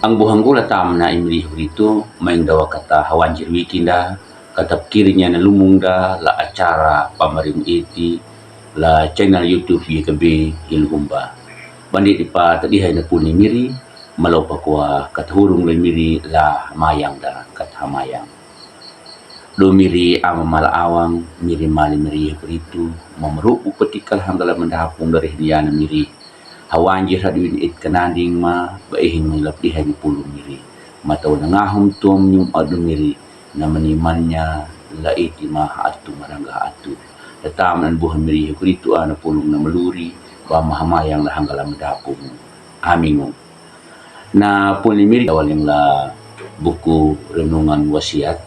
Ang buhang gula tam na imri itu maing dawa kata hawanjir wikinda kata pikirnya na lumungda la acara pamarim iti la channel YouTube ye kebe hilgumba bandit ipa tadi hay na puni miri malaw pa kwa kathurung le miri la mayang da kathamayang do miri ama malaawang miri mali miri itu mamru upetikal hanggala mendahapung dari hiniana miri hawanjir hadwin it kananding ma baihin may lapihan ni pulo miri mataw na ngahom tom yung adu miri na manimannya la iti maha atu marangga atu lataman buhan miri kurito na pulong na maluri ba mahamayang la hanggala madapong amingo na puli miri awaling la buku renungan wasiat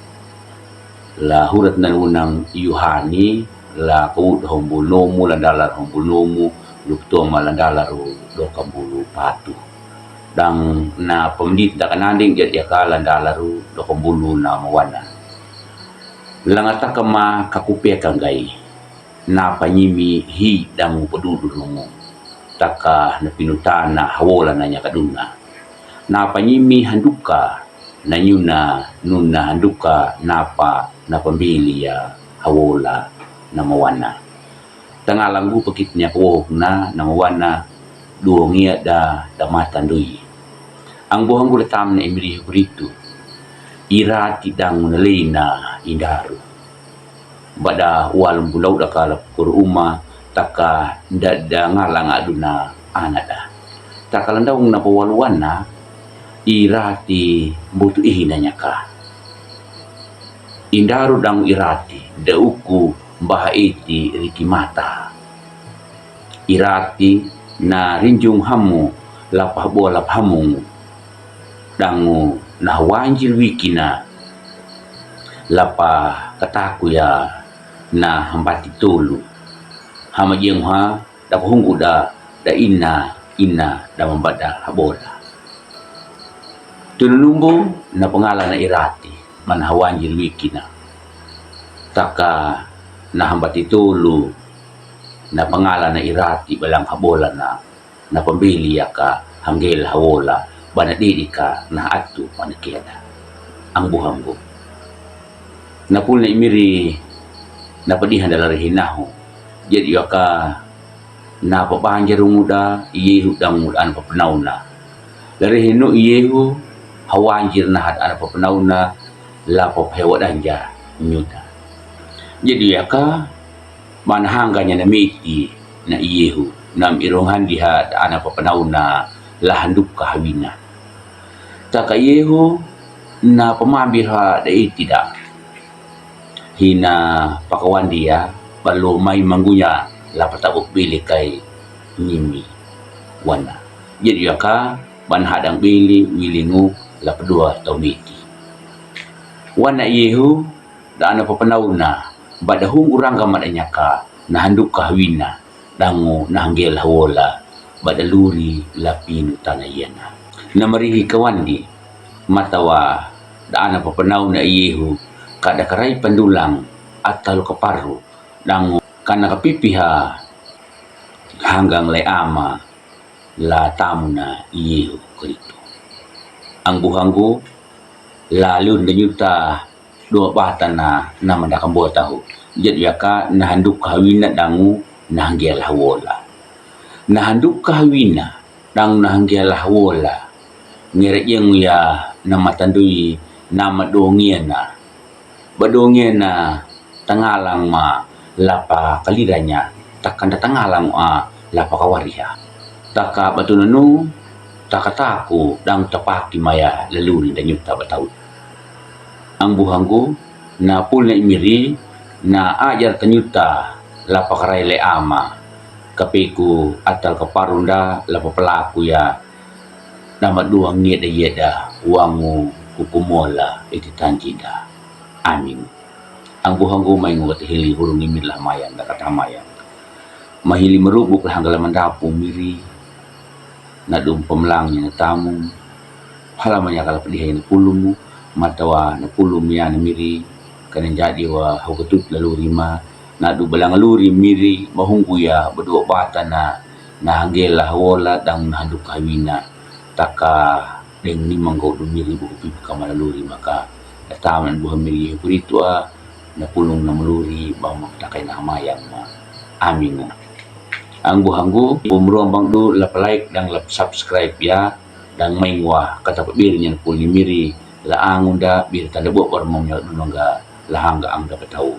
la hurat na unang Yuhani la kawud hombulomu la dalar hombulomu lukto malandala ro do kambulu patu dang na pemdit da kananding jadi akala landala ro do kambulu na mawana langata kama kakupia kangai na panyimi hi dang pedudu nungu taka na pinutana hawola na nya kaduna na panyimi handuka na nyuna nuna handuka napa na pambili ya hawola na mawana tangalanggu pekitnya kuwoh na namawana duongia da damatan dui ang buhang gula tam na imri kuritu ira tidang nalina indaru bada walum bulau da kala kuruma taka da ngalang aduna anada takalandaung na pawaluan na irati butu ihinanya ka indaru dang irati dauku bahaiti rikimata irati na rinjung hamu lapah bola hamu dangu na wanjil wikina lapah kataku ya na hambati tulu hama jeng ha da hunggu da inna da membada habola tunumbu na pangalan na irati man hawanjil wikina taka na hambati tulu na pangalan na irati balang habola na pambili ya ka hanggel hawola banadidi ka na atu panakiada ang buhanggo na pul na imiri na padihan dalari hinaho jadi ka na papanjarong muda iyehu dang mudaan papenaw na lari hino iyehu hawanjir na hadaan papenaw na la paphewa danja nyuda jadi ka manhangganya na miti na iyehu nam ironghan diha ana papanaw na lahanduk kahawina taka iyehu na pamabirha da itida hina pakawan dia balu may manggunya lapatawak bili kay nyimi wana jadi ka manhadang bili wilingu lapadua taumiti wana iyehu da ana papanaw na badahung urang gamadanya ka nahanduk kahwina dango nahanggel hawola badaluri lapinu tanayana namarihi kawandi matawa daana papanaw na iyehu kada karay pandulang at talo kaparu dango kana kapipiha hanggang leama la tamu na iyehu kerito ang buhanggo lalu nanyuta dua bata na mandakang tahu jadi ka nahanduk kahwina dangu nahanggel hawola nahanduk kahwina dang nahanggel hawola ngere yang ya nama tandui nama dongiena badongiena tangalang ma lapa kaliranya takkan tangalang lapa kawariha taka batunanu takataku dang tapaki maya laluri dan yuta batau ang buhanggo na pul na imiri na ajar tanyuta lapakaray le ama kapiku atal kaparunda lapa pelaku ya nama duang nieda yeda wangu kukumola iti tanjida amin ang buhanggo may ngot hili hurung imir lah mayang da katamayan mahili merubuk lah hanggalan mandapu miri na dum pemlangnya na tamu halamannya kala pedihay na pulumu matawa na pulum ya na miri kanan jadi wa hukutut lalu rima na du balang luri miri mahunggu ya berdua bata na hanggela hawola dang nahanduk kawina taka deng ni manggo dumiri buku pipi kamaluri maka taman buah miri purito na pulong na maluri bang magtakay na hamayang amin mo. Ang buhanggo, bumro bang do lap like dan lap subscribe ya dan maingwa kata pabiri niya pul ni miri laangon da bir tanda buat war mong nungga lahangga ang dapat tahu.